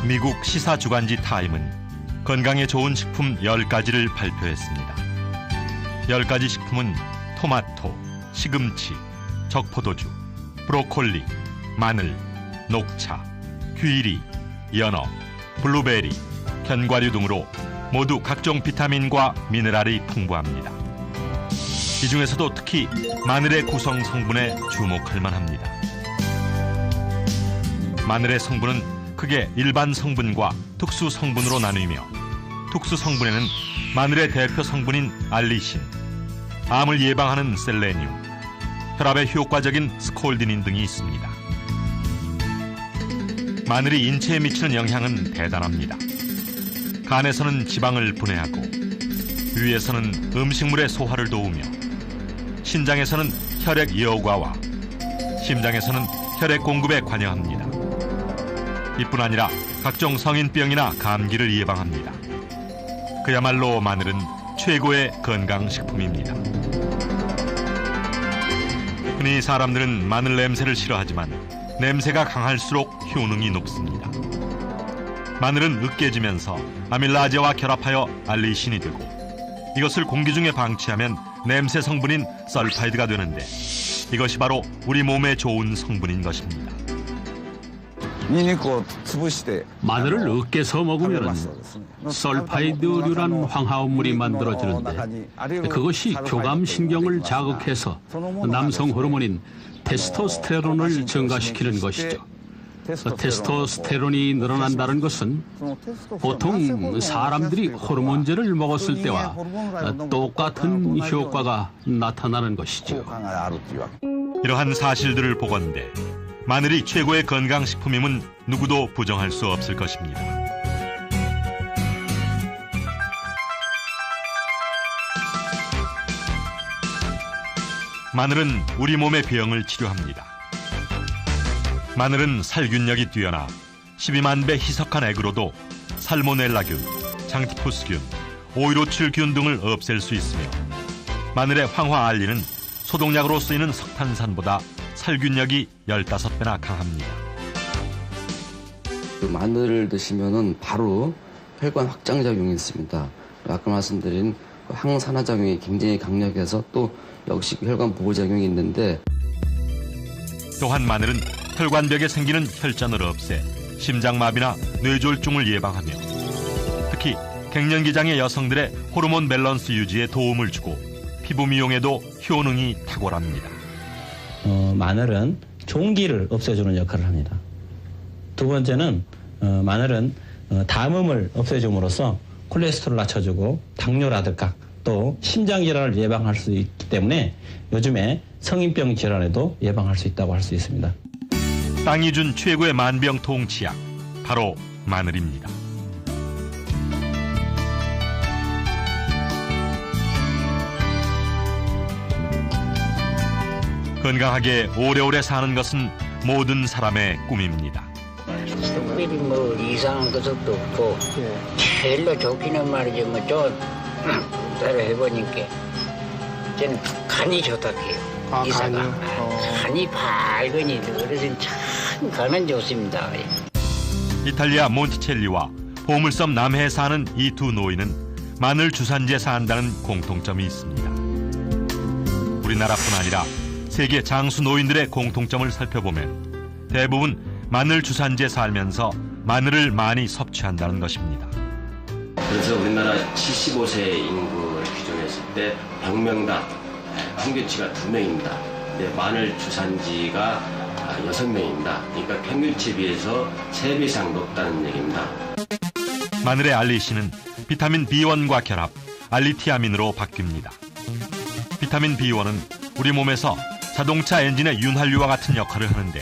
미국 시사 주간지 타임은 건강에 좋은 식품 10가지를 발표했습니다. 10가지 식품은 토마토, 시금치, 적포도주, 브로콜리, 마늘, 녹차, 귀리, 연어, 블루베리, 견과류 등으로 모두 각종 비타민과 미네랄이 풍부합니다. 이 중에서도 특히 마늘의 구성 성분에 주목할 만합니다. 마늘의 성분은 크게 일반 성분과 특수 성분으로 나뉘며 특수 성분에는 마늘의 대표 성분인 알리신, 암을 예방하는 셀레늄, 혈압에 효과적인 스콜디닌 등이 있습니다. 마늘이 인체에 미치는 영향은 대단합니다. 간에서는 지방을 분해하고 위에서는 음식물의 소화를 도우며 신장에서는 혈액 여과와 심장에서는 혈액 공급에 관여합니다. 이뿐 아니라 각종 성인병이나 감기를 예방합니다. 그야말로 마늘은 최고의 건강식품입니다. 흔히 사람들은 마늘 냄새를 싫어하지만 냄새가 강할수록 효능이 높습니다. 마늘은 으깨지면서 아밀라제와 결합하여 알리신이 되고 이것을 공기 중에 방치하면 냄새 성분인 설파이드가 되는데 이것이 바로 우리 몸에 좋은 성분인 것입니다. 마늘을 으깨서 먹으면 설파이드류란 황화음물이 만들어지는데 그것이 교감신경을 자극해서 남성 호르몬인 테스토스테론을 증가시키는 것이죠. 테스토스테론이 늘어난다는 것은 보통 사람들이 호르몬제를 먹었을 때와 똑같은 효과가 나타나는 것이죠. 이러한 사실들을 보건대 마늘이 최고의 건강식품임은 누구도 부정할 수 없을 것입니다. 마늘은 우리 몸의 병을 치료합니다. 마늘은 살균력이 뛰어나 12만 배 희석한 액으로도 살모넬라균, 장티푸스균, 오이로칠균 등을 없앨 수 있으며 마늘의 황화알리는 소독약으로 쓰이는 석탄산보다 살균력이 15배나 강합니다. 마늘을 드시면은 바로 혈관 확장작용이 있습니다. 아까 말씀드린 항산화작용이 굉장히 강력해서 또 역시 혈관 보호작용이 있는데 또한 마늘은 혈관벽에 생기는 혈전을 없애 심장마비나 뇌졸중을 예방하며 특히 갱년기장의 여성들의 호르몬 밸런스 유지에 도움을 주고 피부 미용에도 효능이 탁월합니다. 마늘은 종기를 없애주는 역할을 합니다. 두 번째는 마늘은 담음을 없애줌으로써 콜레스테롤을 낮춰주고 당뇨라든가 또 심장질환을 예방할 수 있기 때문에 요즘에 성인병 질환에도 예방할 수 있다고 할 수 있습니다. 땅이 준 최고의 만병통 치약, 바로 마늘입니다. 건강하게 오래오래 사는 것은 모든 사람의 꿈입니다. 특별히 뭐 이상한 것도 없고 제일로 좋기는 말이죠. 뭐좀 따라 해보니까 저는 간이 좋다 해요. 이사가 간이 밝으니 어르신 참 간은 좋습니다. 이탈리아 몬티첼리와 보물섬 남해에 사는 이 두 노인은 마늘 주산지에 산다는 공통점이 있습니다. 우리나라뿐 아니라 세계 장수 노인들의 공통점을 살펴보면 대부분 마늘 주산지에 살면서 마늘을 많이 섭취한다는 것입니다. 그래서 우리나라 75세 인구를 기준했을 때 100명당 평균치가 2명입니다. 근데 마늘 주산지가 6명입니다. 그러니까 평균치에 비해서 3배 이상 높다는 얘기입니다. 마늘의 알리신은 비타민 B1과 결합, 알리티아민으로 바뀝니다. 비타민 B1은 우리 몸에서 자동차 엔진의 윤활유와 같은 역할을 하는데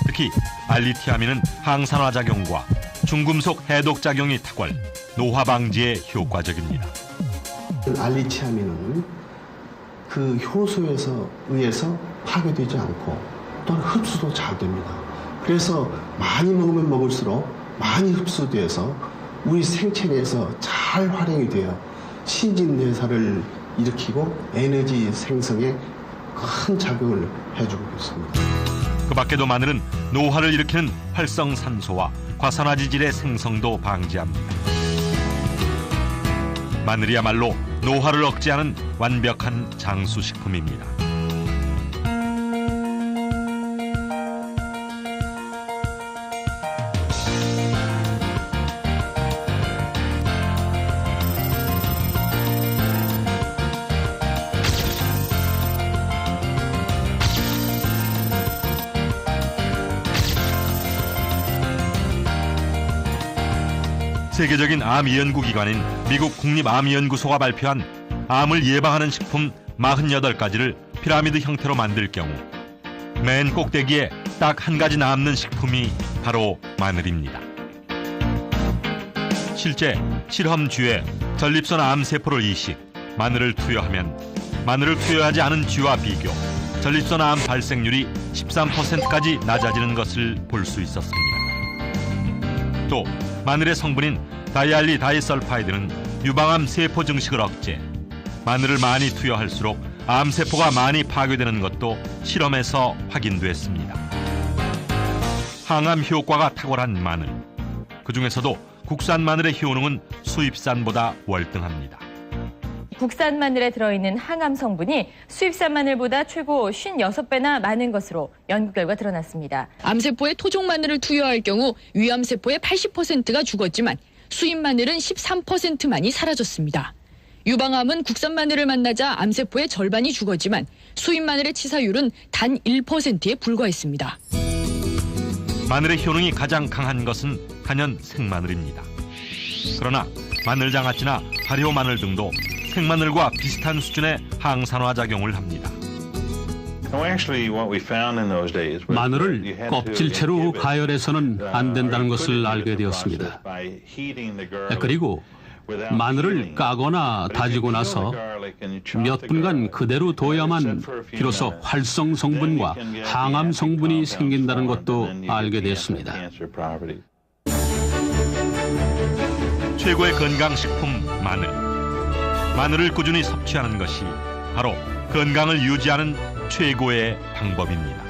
특히 알리티아민은 항산화 작용과 중금속 해독 작용이 탁월, 노화 방지에 효과적입니다. 알리티아민은 그 효소에서 의해서 파괴되지 않고 또는 흡수도 잘 됩니다. 그래서 많이 먹으면 먹을수록 많이 흡수돼서 우리 생체 내에서 잘 활용이 되어 신진대사를 일으키고 에너지 생성에 큰 작용을 해주고 있습니다. 그 밖에도 마늘은 노화를 일으키는 활성산소와 과산화지질의 생성도 방지합니다. 마늘이야말로 노화를 억제하는 완벽한 장수식품입니다. 세계적인 암 연구 기관인 미국 국립암연구소가 발표한 암을 예방하는 식품 48가지를 피라미드 형태로 만들 경우 맨 꼭대기에 딱 한 가지 남는 식품이 바로 마늘입니다. 실제 실험쥐에 전립선 암세포를 이식, 마늘을 투여하면 마늘을 투여하지 않은 쥐와 비교, 전립선 암 발생률이 13%까지 낮아지는 것을 볼 수 있었습니다. 또 마늘의 성분인 다이알리 다이설파이드는 유방암 세포 증식을 억제, 마늘을 많이 투여할수록 암세포가 많이 파괴되는 것도 실험에서 확인됐습니다. 항암 효과가 탁월한 마늘, 그 중에서도 국산 마늘의 효능은 수입산보다 월등합니다. 국산 마늘에 들어있는 항암 성분이 수입산 마늘보다 최고 56배나 많은 것으로 연구 결과 드러났습니다. 암세포에 토종 마늘을 투여할 경우 위암세포의 80%가 죽었지만 수입 마늘은 13%만이 사라졌습니다. 유방암은 국산 마늘을 만나자 암세포의 절반이 죽었지만 수입 마늘의 치사율은 단 1%에 불과했습니다. 마늘의 효능이 가장 강한 것은 단연 생마늘입니다. 그러나 마늘장아찌나 발효 마늘 등도 생마늘과 비슷한 수준의 항산화 작용을 합니다. 마늘을 껍질채로 가열해서는 안 된다는 것을 알게 되었습니다. 그리고 마늘을 까거나 다지고 나서 몇 분간 그대로 둬야만 비로소 활성 성분과 항암 성분이 생긴다는 것도 알게 됐습니다. 최고의 건강식품 마늘. 마늘을 꾸준히 섭취하는 것이 바로 건강을 유지하는 최고의 방법입니다.